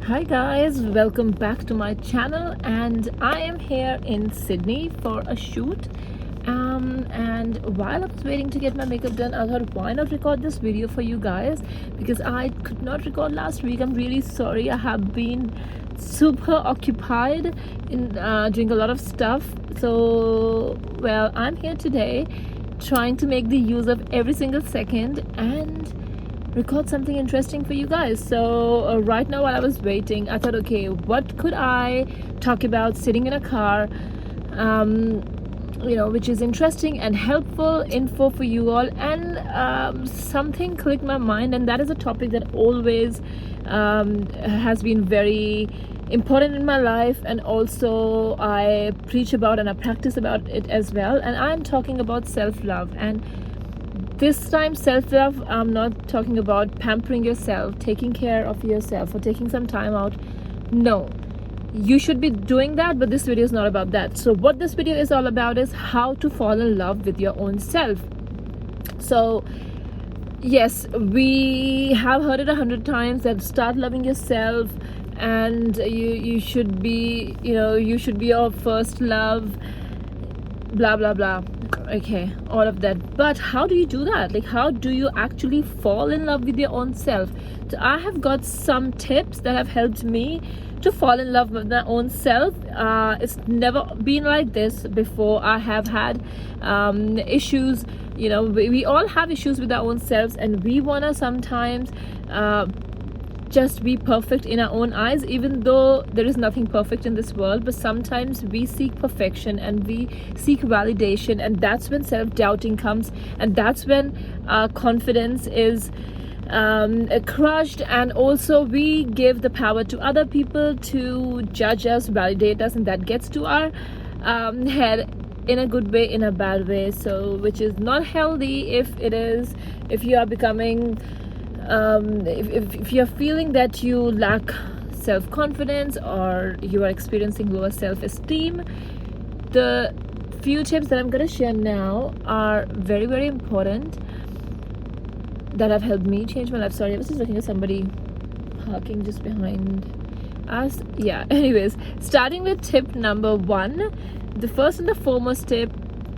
Hi guys, welcome back to my channel, and I am here in Sydney for a shoot. And while I was waiting to get my makeup done, I thought, why not record this video for you guys, because I could not record last week. I'm really sorry. I have been super occupied in doing a lot of stuff. So well, I'm here today trying to make the use of every single second and record something interesting for you guys. So right now, while I was waiting, I thought, okay, what could I talk about sitting in a car, which is interesting and helpful info for you all. And something clicked my mind, and that is a topic that always has been very important in my life, and also I preach about and I practice about it as well. And I'm talking about self-love. And this time, self-love, I'm not talking about pampering yourself, taking care of yourself, or taking some time out. No, you should be doing that, but this video is not about that. So what this video is all about is how to fall in love with your own self. So yes, we have heard it 100 times that start loving yourself, and you should be, you should be your first love, blah blah blah. Okay, all of that. But how do you do that? Like, how do you actually fall in love with your own self? So I have got some tips that have helped me to fall in love with my own self. It's never been like this before. I have had issues. We all have issues with our own selves, and we want to sometimes just be perfect in our own eyes, even though there is nothing perfect in this world. But sometimes we seek perfection and we seek validation, and that's when self-doubting comes, and that's when confidence is crushed. And also we give the power to other people to judge us, validate us, and that gets to our head in a good way, in a bad way, so which is not healthy. If you are becoming if you're feeling that you lack self-confidence, or you are experiencing lower self-esteem, the few tips that I'm going to share now are very, very important, that have helped me change my life. Sorry, I was just looking at somebody parking just behind us. Yeah, anyways, starting with tip number 1, the first and the foremost tip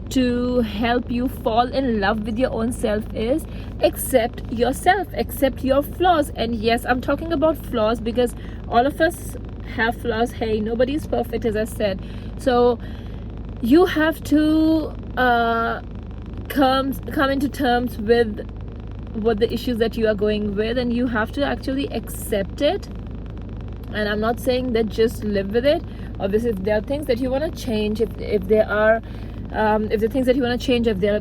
to help you fall in love with your own self is accept yourself, accept your flaws. And yes, I'm talking about flaws because all of us have flaws. Hey, nobody's perfect, as I said. So you have to come into terms with what the issues that you are going with, and you have to actually accept it. And I'm not saying that just live with it. Obviously, if there are things that you want to change, if there are things that you want to change, if there are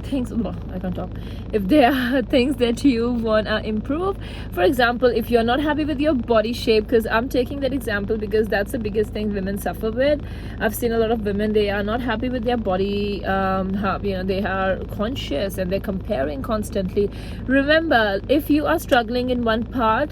things, I can't talk. If there are things that you want to improve, for example, if you're not happy with your body shape, because I'm taking that example because that's the biggest thing women suffer with. I've seen a lot of women, they are not happy with their body. They are conscious and they're comparing constantly. Remember, if you are struggling in one part,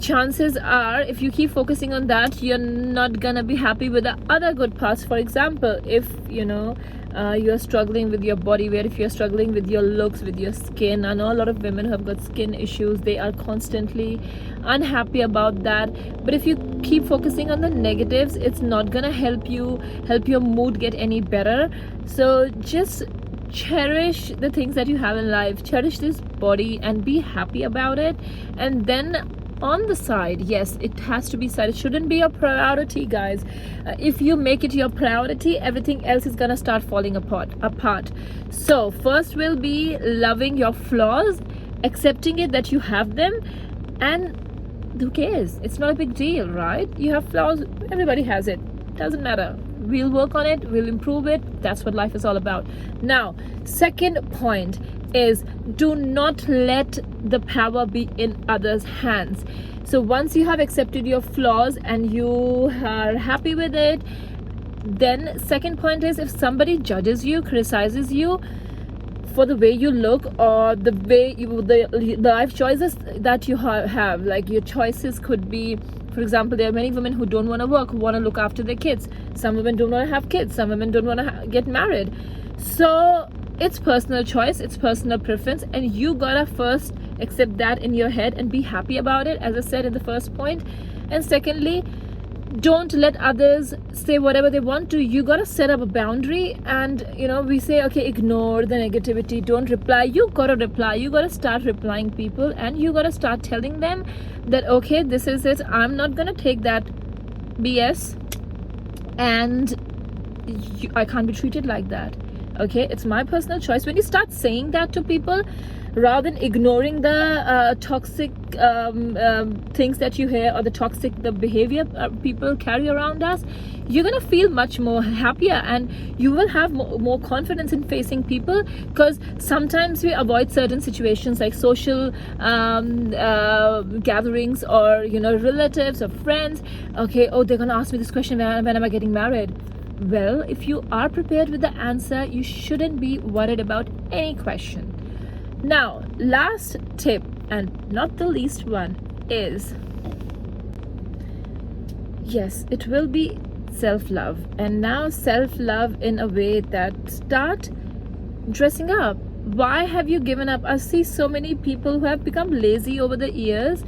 chances are, if you keep focusing on that, you're not gonna be happy with the other good parts. For example, if you're struggling with your body weight, if you're struggling with your looks, with your skin, I know a lot of women who have got skin issues, they are constantly unhappy about that. But if you keep focusing on the negatives, it's not gonna help your mood get any better. So just cherish the things that you have in life, cherish this body and be happy about it. And then on the side, yes, it has to be side, it shouldn't be a priority, guys. If you make it your priority, everything else is gonna start falling apart. So first will be loving your flaws, accepting it that you have them, and who cares, it's not a big deal, right? You have flaws, everybody has it, doesn't matter. We'll work on it, we'll improve it. That's what life is all about. Now, second point is, do not let the power be in others' hands. So once you have accepted your flaws and you are happy with it, then second point is, if somebody judges you, criticizes you for the way you look, or the way the life choices that you have, like your choices could be, for example, there are many women who don't want to work, who want to look after their kids. Some women don't want to have kids, some women don't want to get married. So it's personal choice, it's personal preference, and you gotta first accept that in your head and be happy about it, as I said in the first point. And secondly, don't let others say whatever they want to. You gotta set up a boundary. And we say, okay, ignore the negativity, don't reply. You gotta reply. You gotta start replying people, and you gotta start telling them that, okay, this is it, I'm not gonna take that BS, and I can't be treated like that. Okay, it's my personal choice. When you start saying that to people, rather than ignoring the toxic things that you hear, or the behavior people carry around us, you're gonna feel much more happier, and you will have more confidence in facing people. Because sometimes we avoid certain situations like social gatherings, or relatives or friends. Okay, oh, they're gonna ask me this question, when am I getting married? Well, if you are prepared with the answer, you shouldn't be worried about any question. Now, last tip, and not the least one, is, yes, it will be self-love. And now self-love in a way that start dressing up. Why have you given up? I see so many people who have become lazy over the years,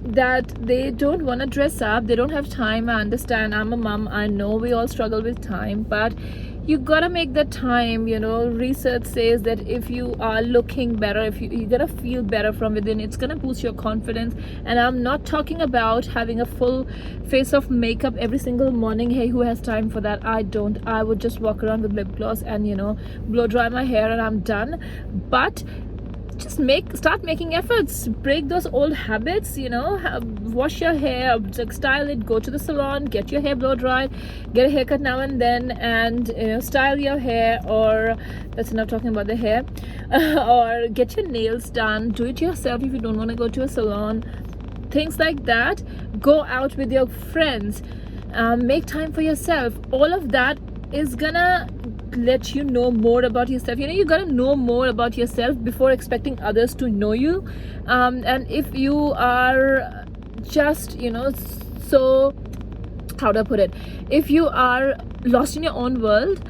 that they don't want to dress up, they don't have time. I understand, I'm a mom, I know we all struggle with time, but you gotta make the time. Research says that if you are looking better, if you're gonna feel better from within, it's gonna boost your confidence. And I'm not talking about having a full face of makeup every single morning. Hey, who has time for that? I don't. I would just walk around with lip gloss and blow dry my hair, and I'm done. But just start making efforts, break those old habits. Wash your hair, style it, go to the salon, get your hair blow dried, get a haircut now and then, and style your hair. Or that's enough talking about the hair. Or get your nails done, do it yourself if you don't want to go to a salon, things like that. Go out with your friends, make time for yourself. All of that is gonna let you know more about yourself. You gotta know more about yourself before expecting others to know you. And if you are just so, how do I put it, if you are lost in your own world,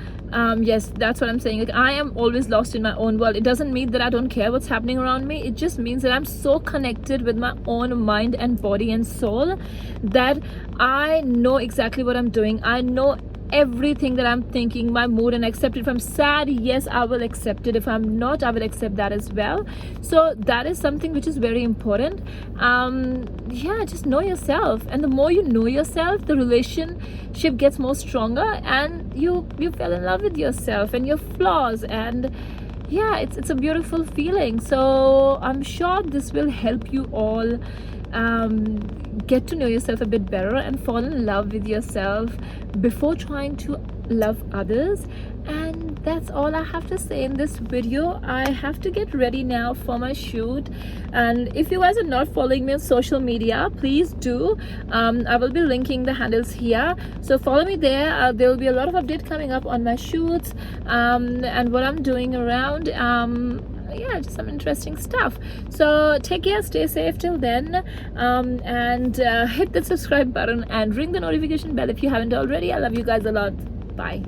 yes, that's what I'm saying. Like, I am always lost in my own world. It doesn't mean that I don't care what's happening around me. It just means that I'm so connected with my own mind and body and soul that I know exactly what I'm doing. I know everything that I'm thinking, my mood, and accept it. If I'm sad, yes, I will accept it. If I'm not, I will accept that as well. So that is something which is very important. Just know yourself, and the more you know yourself, the relationship gets more stronger, and you fell in love with yourself and your flaws. And it's a beautiful feeling. So I'm sure this will help you all get to know yourself a bit better and fall in love with yourself before trying to love others. And that's all I have to say in this video. I have to get ready now for my shoot, and if you guys are not following me on social media, please do. I will be linking the handles here, so follow me there. There will be a lot of update coming up on my shoots, and what I'm doing around. Just some interesting stuff. So take care, stay safe till then, and hit the subscribe button and ring the notification bell if you haven't already. I love you guys a lot. Bye.